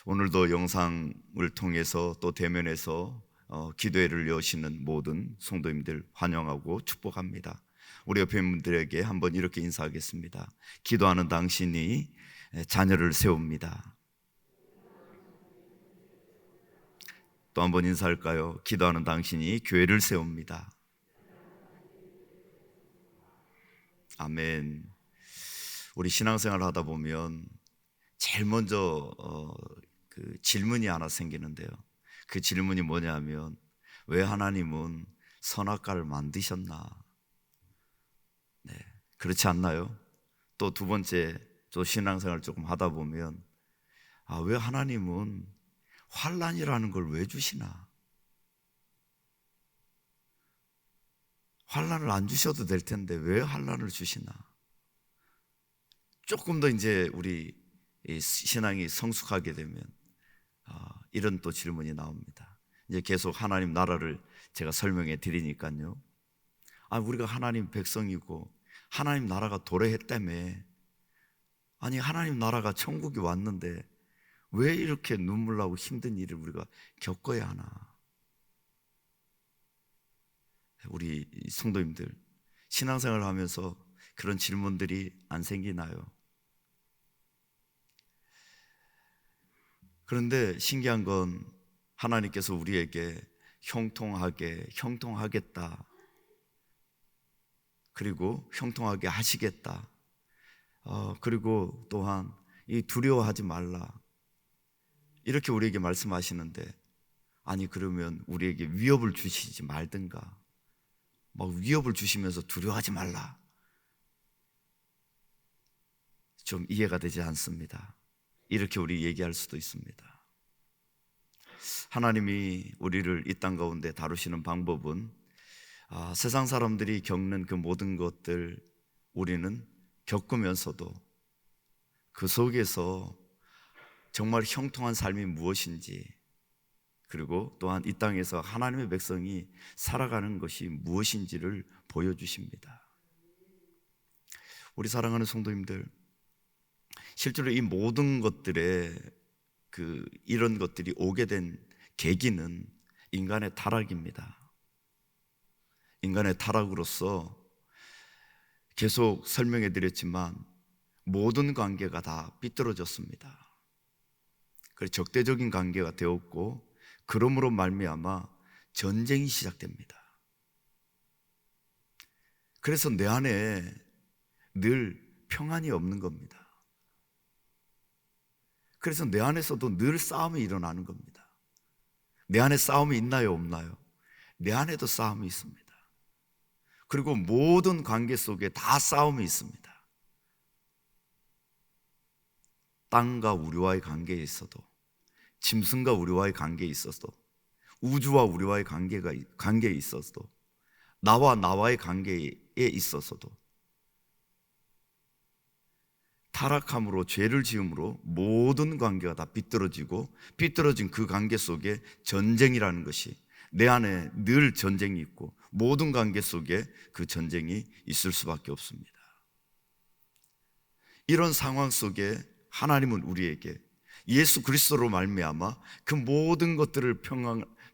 오늘도 영상을 통해서 또 대면에서 기도회를 여시는 모든 성도님들 환영하고 축복합니다. 우리 옆에 있는 분들에게 한번 이렇게 인사하겠습니다. 기도하는 당신이 자녀를 세웁니다. 또 한번 인사할까요? 기도하는 당신이 교회를 세웁니다. 아멘. 우리 신앙생활을 하다 보면 제일 먼저 질문이 하나 생기는데요. 그 질문이 뭐냐면, 왜 하나님은 선악과를 만드셨나? 네, 그렇지 않나요? 또 두 번째, 또 신앙생활 조금 하다 보면, 왜 하나님은 환난이라는 걸 왜 주시나? 환난을 안 주셔도 될 텐데 왜 환난을 주시나? 조금 더 이제 우리 신앙이 성숙하게 되면 이런 또 질문이 나옵니다. 이제 계속 하나님 나라를 제가 설명해 드리니까요. 우리가 하나님 백성이고 하나님 나라가 도래했다며, 아니 하나님 나라가 천국이 왔는데 왜 이렇게 눈물 나고 힘든 일을 우리가 겪어야 하나? 우리 성도님들 신앙생활을 하면서 그런 질문들이 안 생기나요? 그런데 신기한 건 하나님께서 우리에게 형통하겠다, 그리고 형통하게 하시겠다, 그리고 또한 이 두려워하지 말라, 이렇게 우리에게 말씀하시는데, 아니 그러면 우리에게 위협을 주시지 말든가, 막 위협을 주시면서 두려워하지 말라, 좀 이해가 되지 않습니다. 이렇게 우리 얘기할 수도 있습니다. 하나님이 우리를 이 땅 가운데 다루시는 방법은 세상 사람들이 겪는 그 모든 것들 우리는 겪으면서도 그 속에서 정말 형통한 삶이 무엇인지, 그리고 또한 이 땅에서 하나님의 백성이 살아가는 것이 무엇인지를 보여주십니다. 우리 사랑하는 성도님들, 실제로 이 모든 것들에 이런 것들이 오게 된 계기는 인간의 타락입니다. 인간의 타락으로서 계속 설명해 드렸지만 모든 관계가 다 삐뚤어졌습니다. 그래서 적대적인 관계가 되었고, 그러므로 말미암아 전쟁이 시작됩니다. 그래서 내 안에 늘 평안이 없는 겁니다. 그래서 내 안에서도 늘 싸움이 일어나는 겁니다. 내 안에 싸움이 있나요, 없나요? 내 안에도 싸움이 있습니다. 그리고 모든 관계 속에 다 싸움이 있습니다. 땅과 우리와의 관계에 있어도, 짐승과 우리와의 관계에 있어도, 우주와 우리와의 관계에 있어도, 나와의 관계에 있어서도, 타락함으로 죄를 지음으로 모든 관계가 다 삐뚤어지고, 삐뚤어진 그 관계 속에 전쟁이라는 것이, 내 안에 늘 전쟁이 있고 모든 관계 속에 그 전쟁이 있을 수밖에 없습니다. 이런 상황 속에 하나님은 우리에게 예수 그리스도로 말미암아 그 모든 것들을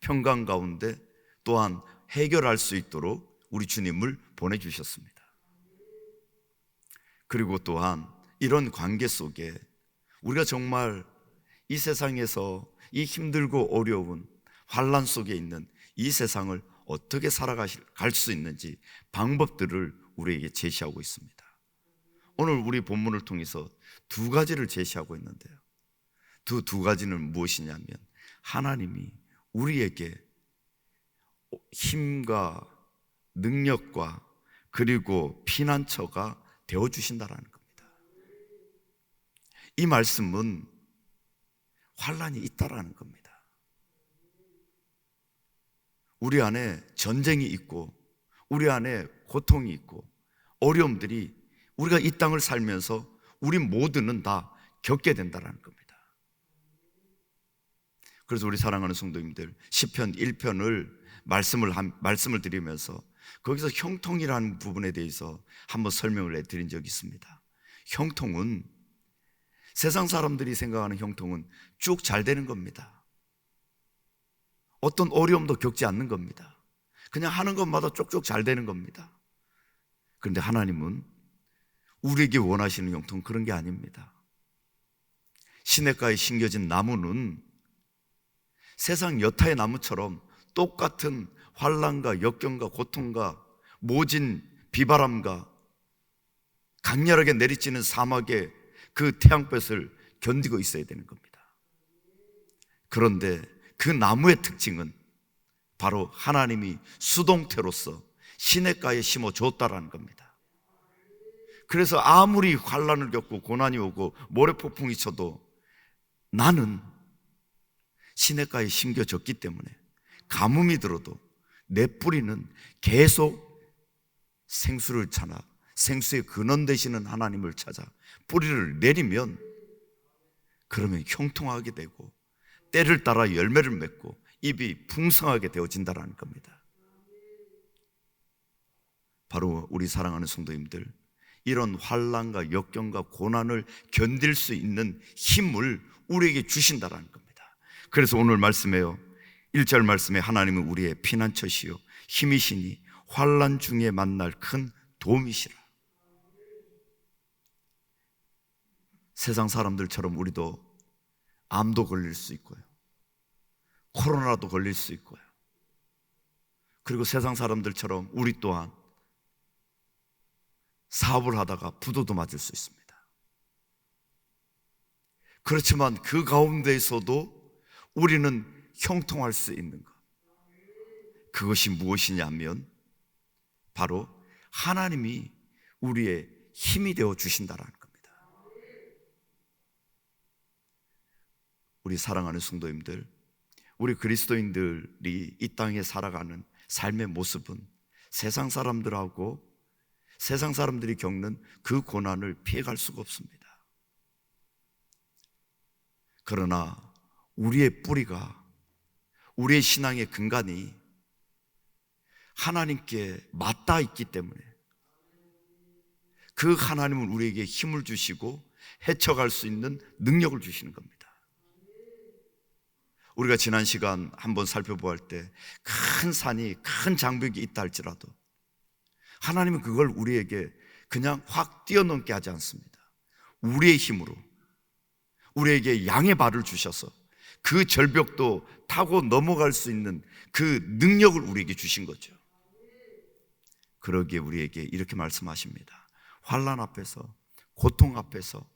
평강 가운데 또한 해결할 수 있도록 우리 주님을 보내주셨습니다. 그리고 또한 이런 관계 속에 우리가 정말 이 세상에서 이 힘들고 어려운 환난 속에 있는 이 세상을 어떻게 살아갈 수 있는지 방법들을 우리에게 제시하고 있습니다. 오늘 우리 본문을 통해서 두 가지를 제시하고 있는데요, 두 가지는 무엇이냐면, 하나님이 우리에게 힘과 능력과 그리고 피난처가 되어주신다라는 겁니다. 이 말씀은 환난이 있다라는 겁니다. 우리 안에 전쟁이 있고 우리 안에 고통이 있고 어려움들이 우리가 이 땅을 살면서 우리 모두는 다 겪게 된다는 겁니다. 그래서 우리 사랑하는 성도님들, 시편 1편을 말씀을 드리면서 거기서 형통이라는 부분에 대해서 한번 설명을 해드린 적이 있습니다. 형통은 세상 사람들이 생각하는 형통은 쭉 잘 되는 겁니다. 어떤 어려움도 겪지 않는 겁니다. 그냥 하는 것마다 쪽쪽 잘 되는 겁니다. 그런데 하나님은 우리에게 원하시는 형통은 그런 게 아닙니다. 시냇가에 심겨진 나무는 세상 여타의 나무처럼 똑같은 환난과 역경과 고통과 모진 비바람과 강렬하게 내리치는 사막의 그 태양볕을 견디고 있어야 되는 겁니다. 그런데 그 나무의 특징은 바로 하나님이 수동태로서 시냇가에 심어 줬다라는 겁니다. 그래서 아무리 환난을 겪고 고난이 오고 모래폭풍이 쳐도 나는 시냇가에 심겨졌기 때문에 가뭄이 들어도 내 뿌리는 계속 생수를 찾아, 생수의 근원 되시는 하나님을 찾아 뿌리를 내리면, 그러면 형통하게 되고 때를 따라 열매를 맺고 잎이 풍성하게 되어진다는 겁니다. 바로 우리 사랑하는 성도님들, 이런 환난과 역경과 고난을 견딜 수 있는 힘을 우리에게 주신다는 겁니다. 그래서 오늘 말씀에요, 1절 말씀에 하나님은 우리의 피난처시요 힘이시니 환난 중에 만날 큰 도움이시라. 세상 사람들처럼 우리도 암도 걸릴 수 있고요, 코로나도 걸릴 수 있고요, 그리고 세상 사람들처럼 우리 또한 사업을 하다가 부도도 맞을 수 있습니다. 그렇지만 그 가운데에서도 우리는 형통할 수 있는 것, 그것이 무엇이냐면 바로 하나님이 우리의 힘이 되어 주신다라는 겁니다. 우리 사랑하는 성도님들, 우리 그리스도인들이 이 땅에 살아가는 삶의 모습은 세상 사람들하고 세상 사람들이 겪는 그 고난을 피해갈 수가 없습니다. 그러나 우리의 뿌리가, 우리의 신앙의 근간이 하나님께 맞닿아 있기 때문에 그 하나님은 우리에게 힘을 주시고 헤쳐갈 수 있는 능력을 주시는 겁니다. 우리가 지난 시간 한번 살펴보았을 때 큰 산이, 큰 장벽이 있다 할지라도 하나님은 그걸 우리에게 그냥 확 뛰어넘게 하지 않습니다. 우리의 힘으로 우리에게 양의 발을 주셔서 그 절벽도 타고 넘어갈 수 있는 그 능력을 우리에게 주신 거죠. 그러기에 우리에게 이렇게 말씀하십니다. 환난 앞에서, 고통 앞에서,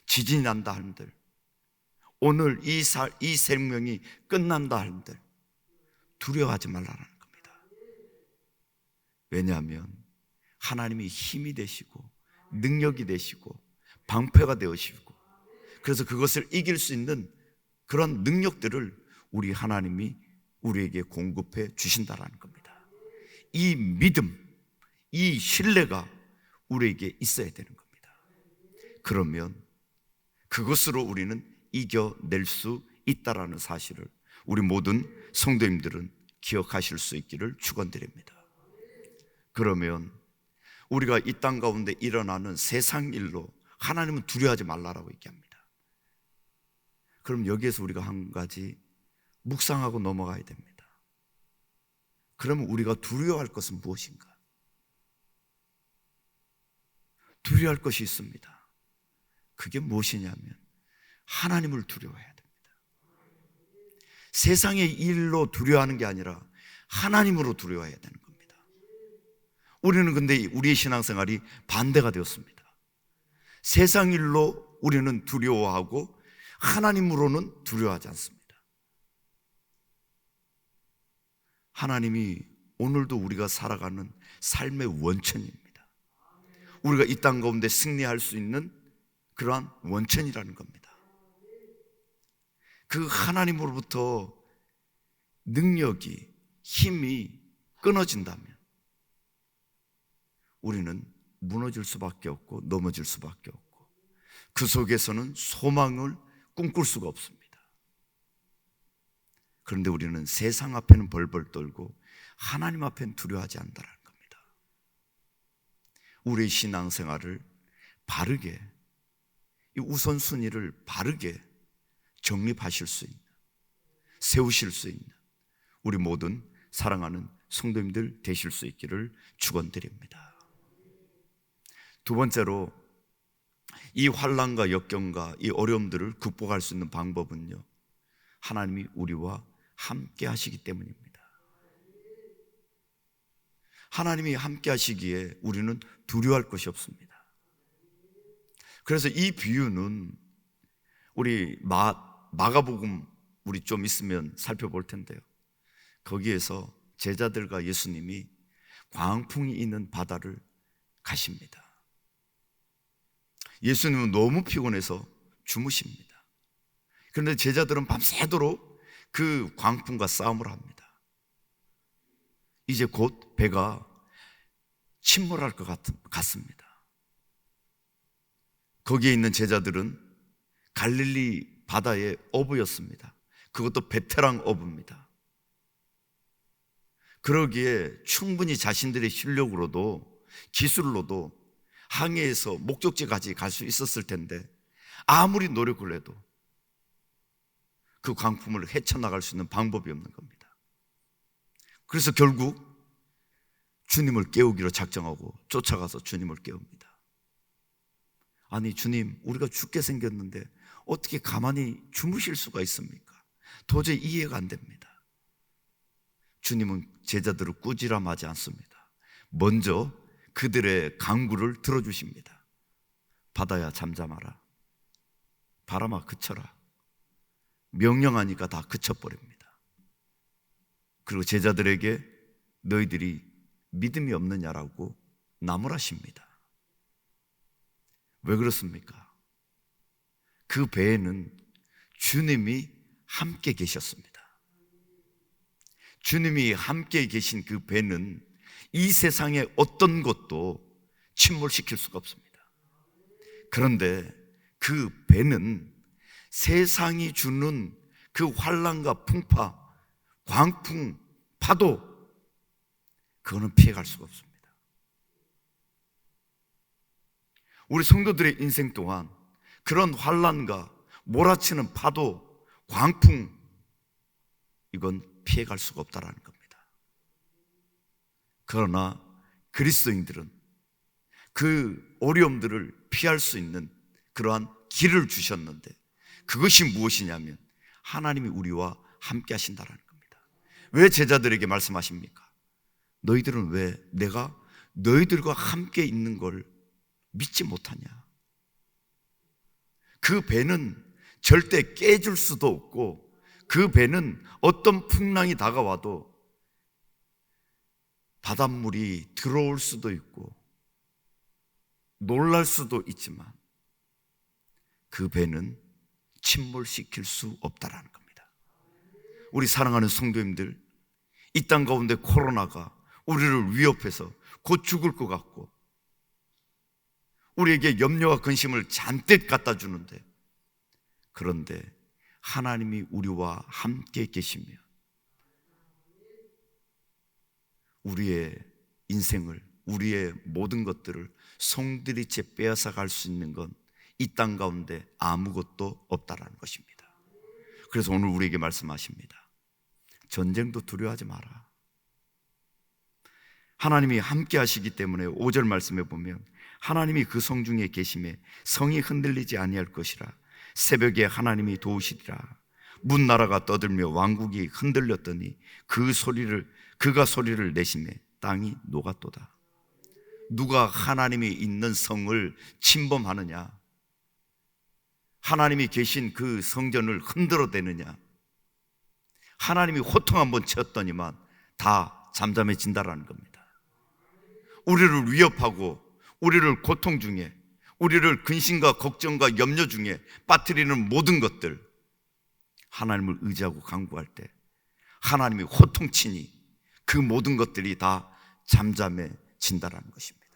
지진이 난다 한들, 오늘 이 생명이 끝난다 한들 두려워하지 말라는 겁니다. 왜냐하면 하나님이 힘이 되시고 능력이 되시고 방패가 되시고, 그래서 그것을 이길 수 있는 그런 능력들을 우리 하나님이 우리에게 공급해 주신다라는 겁니다. 이 믿음, 이 신뢰가 우리에게 있어야 되는 겁니다. 그러면 그것으로 우리는 이겨낼 수 있다라는 사실을 우리 모든 성도님들은 기억하실 수 있기를 축원드립니다. 그러면 우리가 이 땅 가운데 일어나는 세상 일로 하나님은 두려워하지 말라라고 얘기합니다. 그럼 여기에서 우리가 한 가지 묵상하고 넘어가야 됩니다. 그러면 우리가 두려워할 것은 무엇인가? 두려워할 것이 있습니다. 그게 무엇이냐면 하나님을 두려워해야 됩니다. 세상의 일로 두려워하는 게 아니라 하나님으로 두려워해야 되는 겁니다. 우리는 근데 우리의 신앙생활이 반대가 되었습니다. 세상 일로 우리는 두려워하고 하나님으로는 두려워하지 않습니다. 하나님이 오늘도 우리가 살아가는 삶의 원천입니다. 우리가 이 땅 가운데 승리할 수 있는 그러한 원천이라는 겁니다. 그 하나님으로부터 능력이, 힘이 끊어진다면 우리는 무너질 수밖에 없고 넘어질 수밖에 없고 그 속에서는 소망을 꿈꿀 수가 없습니다. 그런데 우리는 세상 앞에는 벌벌 떨고 하나님 앞에는 두려워하지 않는다는 겁니다. 우리의 신앙생활을 바르게 이 우선순위를 바르게 정립하실 수 있는, 세우실 수 있는 우리 모든 사랑하는 성도님들 되실 수 있기를 축원드립니다. 두 번째로, 이 환난과 역경과 이 어려움들을 극복할 수 있는 방법은요, 하나님이 우리와 함께 하시기 때문입니다. 하나님이 함께 하시기에 우리는 두려워할 것이 없습니다. 그래서 이 비유는 우리 마가복음 우리 좀 있으면 살펴볼 텐데요, 거기에서 제자들과 예수님이 광풍이 있는 바다를 가십니다. 예수님은 너무 피곤해서 주무십니다. 그런데 제자들은 밤새도록 그 광풍과 싸움을 합니다. 이제 곧 배가 침몰할 것 같습니다. 거기에 있는 제자들은 갈릴리 바다의 어부였습니다. 그것도 베테랑 어부입니다. 그러기에 충분히 자신들의 실력으로도 기술로도 항해해서 목적지까지 갈 수 있었을 텐데, 아무리 노력을 해도 그 광풍을 헤쳐나갈 수 있는 방법이 없는 겁니다. 그래서 결국 주님을 깨우기로 작정하고 쫓아가서 주님을 깨웁니다. 아니 주님, 우리가 죽게 생겼는데 어떻게 가만히 주무실 수가 있습니까? 도저히 이해가 안 됩니다. 주님은 제자들을 꾸지람하지 않습니다. 먼저 그들의 간구를 들어주십니다. 바다야 잠잠하라, 바람아 그쳐라. 명령하니까 다 그쳐버립니다. 그리고 제자들에게 너희들이 믿음이 없느냐라고 나무라십니다. 왜 그렇습니까? 그 배에는 주님이 함께 계셨습니다. 주님이 함께 계신 그 배는 이 세상의 어떤 것도 침몰시킬 수가 없습니다. 그런데 그 배는 세상이 주는 그 환난과 풍파, 광풍, 파도, 그거는 피해갈 수가 없습니다. 우리 성도들의 인생 동안 그런 환난과 몰아치는 파도, 광풍, 이건 피해갈 수가 없다라는 겁니다. 그러나 그리스도인들은 그 어려움들을 피할 수 있는 그러한 길을 주셨는데, 그것이 무엇이냐면 하나님이 우리와 함께 하신다라는 겁니다. 왜 제자들에게 말씀하십니까? 너희들은 왜 내가 너희들과 함께 있는 걸 믿지 못하냐? 그 배는 절대 깨질 수도 없고, 그 배는 어떤 풍랑이 다가와도 바닷물이 들어올 수도 있고 놀랄 수도 있지만 그 배는 침몰시킬 수 없다라는 겁니다. 우리 사랑하는 성도님들, 이 땅 가운데 코로나가 우리를 위협해서 곧 죽을 것 같고 우리에게 염려와 근심을 잔뜩 갖다 주는데, 그런데 하나님이 우리와 함께 계시며 우리의 인생을, 우리의 모든 것들을 송두리째 빼앗아 갈 수 있는 건 이 땅 가운데 아무것도 없다라는 것입니다. 그래서 오늘 우리에게 말씀하십니다. 전쟁도 두려워하지 마라. 하나님이 함께 하시기 때문에 5절 말씀에 보면 하나님이 그 성 중에 계심에 성이 흔들리지 아니할 것이라. 새벽에 하나님이 도우시리라. 문나라가 떠들며 왕국이 흔들렸더니 그가 소리를 내심에 땅이 녹았도다. 누가 하나님이 있는 성을 침범하느냐? 하나님이 계신 그 성전을 흔들어대느냐? 하나님이 호통 한번 쳤더니만 다 잠잠해진다라는 겁니다. 우리를 위협하고 우리를 고통 중에, 우리를 근심과 걱정과 염려 중에 빠뜨리는 모든 것들, 하나님을 의지하고 간구할 때 하나님이 호통치니 그 모든 것들이 다 잠잠해진다라는 것입니다.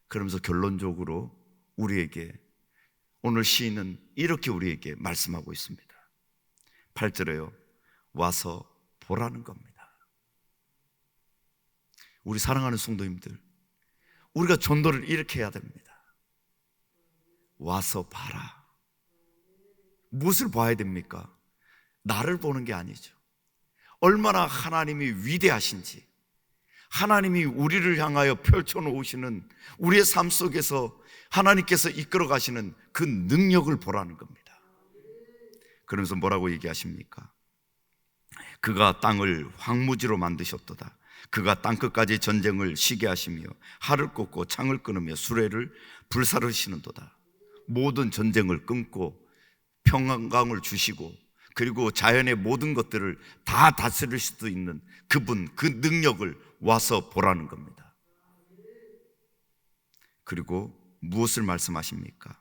그러면서 결론적으로 우리에게 오늘 시인은 이렇게 우리에게 말씀하고 있습니다. 8절에요. 와서 보라는 겁니다. 우리 사랑하는 성도님들, 우리가 전도를 이렇게 해야 됩니다. 와서 봐라. 무엇을 봐야 됩니까? 나를 보는 게 아니죠. 얼마나 하나님이 위대하신지, 하나님이 우리를 향하여 펼쳐놓으시는 우리의 삶 속에서 하나님께서 이끌어 가시는 그 능력을 보라는 겁니다. 그러면서 뭐라고 얘기하십니까? 그가 땅을 황무지로 만드셨도다. 그가 땅끝까지 전쟁을 시게 하시며 활을 꽂고 창을 끊으며 수레를 불사르시는도다. 모든 전쟁을 끊고 평강을 주시고 그리고 자연의 모든 것들을 다 다스릴 수도 있는 그분, 그 능력을 와서 보라는 겁니다. 그리고 무엇을 말씀하십니까?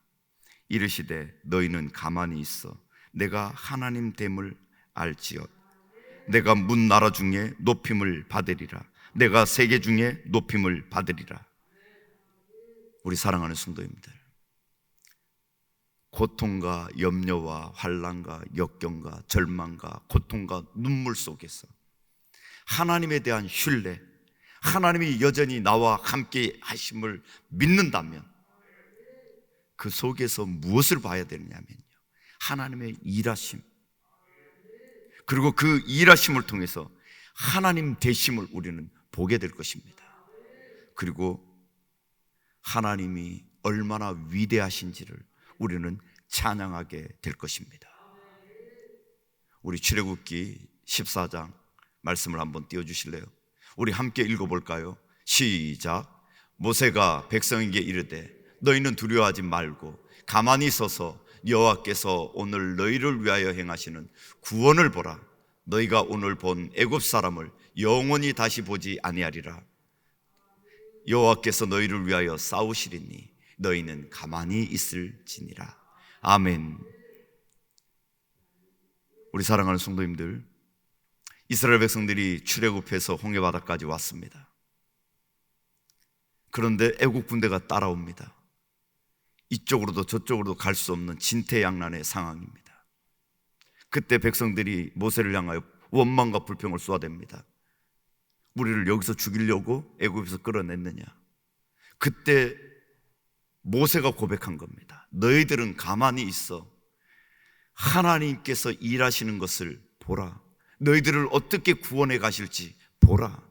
이르시되 너희는 가만히 있어 내가 하나님 됨을 알지어 내가 문 나라 중에 높임을 받으리라. 내가 세계 중에 높임을 받으리라. 우리 사랑하는 성도님들, 고통과 염려와 환난과 역경과 절망과 고통과 눈물 속에서 하나님에 대한 신뢰, 하나님이 여전히 나와 함께 하심을 믿는다면 그 속에서 무엇을 봐야 되느냐면요, 하나님의 일하심, 그리고 그 일하심을 통해서 하나님 되심을 우리는 보게 될 것입니다. 그리고 하나님이 얼마나 위대하신지를 우리는 찬양하게 될 것입니다. 우리 출애굽기 14장 말씀을 한번 띄워주실래요? 우리 함께 읽어볼까요? 시작. 모세가 백성에게 이르되 너희는 두려워하지 말고 가만히 서서 여호와께서 오늘 너희를 위하여 행하시는 구원을 보라. 너희가 오늘 본 애굽 사람을 영원히 다시 보지 아니하리라. 여호와께서 너희를 위하여 싸우시리니 너희는 가만히 있을지니라. 아멘. 우리 사랑하는 성도님들, 이스라엘 백성들이 출애굽해서 홍해바다까지 왔습니다. 그런데 애국 군대가 따라옵니다. 이쪽으로도 저쪽으로도 갈 수 없는 진퇴양난의 상황입니다. 그때 백성들이 모세를 향하여 원망과 불평을 쏟아댑니다. 우리를 여기서 죽이려고 애굽에서 끌어냈느냐. 그때 모세가 고백한 겁니다. 너희들은 가만히 있어 하나님께서 일하시는 것을 보라. 너희들을 어떻게 구원해 가실지 보라.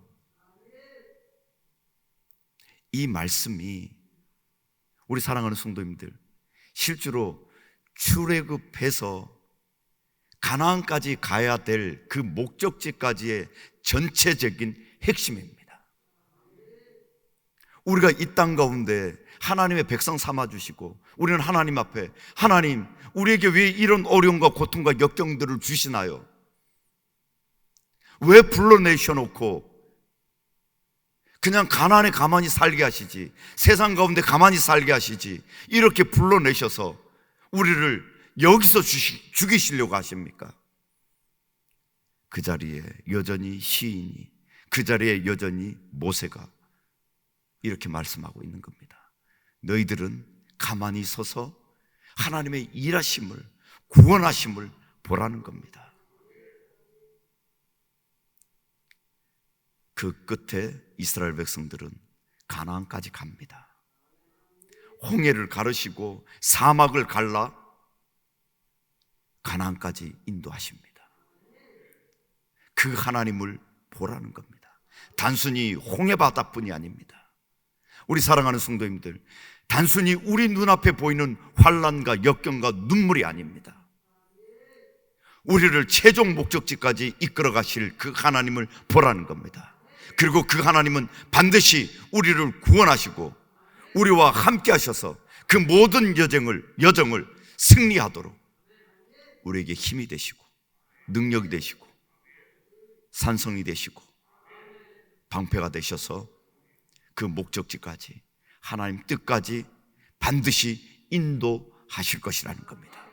이 말씀이 우리 사랑하는 성도님들, 실제로 출애굽해서 가나안까지 가야 될 그 목적지까지의 전체적인 핵심입니다. 우리가 이 땅 가운데 하나님의 백성 삼아주시고 우리는 하나님 앞에, 하나님 우리에게 왜 이런 어려움과 고통과 역경들을 주시나요? 왜 불러내셔놓고 그냥 가나안에 가만히 살게 하시지, 세상 가운데 가만히 살게 하시지, 이렇게 불러내셔서 우리를 여기서 죽이시려고 하십니까? 그 자리에 여전히 시인이, 그 자리에 여전히 모세가 이렇게 말씀하고 있는 겁니다. 너희들은 가만히 서서 하나님의 일하심을, 구원하심을 보라는 겁니다. 그 끝에 이스라엘 백성들은 가나안까지 갑니다. 홍해를 가르시고 사막을 갈라 가나안까지 인도하십니다. 그 하나님을 보라는 겁니다. 단순히 홍해바다뿐이 아닙니다. 우리 사랑하는 성도님들, 단순히 우리 눈앞에 보이는 환난과 역경과 눈물이 아닙니다. 우리를 최종 목적지까지 이끌어 가실 그 하나님을 보라는 겁니다. 그리고 그 하나님은 반드시 우리를 구원하시고 우리와 함께 하셔서 그 모든 여정을 승리하도록 우리에게 힘이 되시고 능력이 되시고 산성이 되시고 방패가 되셔서 그 목적지까지, 하나님 뜻까지 반드시 인도하실 것이라는 겁니다.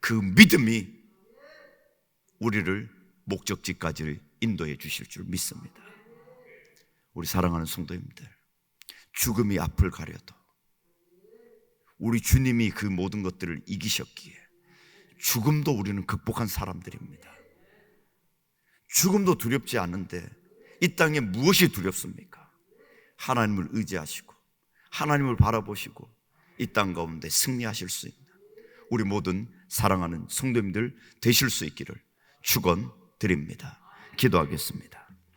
그 믿음이 우리를 목적지까지 인도해 주실 줄 믿습니다. 우리 사랑하는 성도님들, 죽음이 앞을 가려도 우리 주님이 그 모든 것들을 이기셨기에 죽음도 우리는 극복한 사람들입니다. 죽음도 두렵지 않은데 이 땅에 무엇이 두렵습니까? 하나님을 의지하시고 하나님을 바라보시고 이 땅 가운데 승리하실 수 있는 우리 모든 사랑하는 성도님들 되실 수 있기를 축원드립니다. 기도하겠습니다.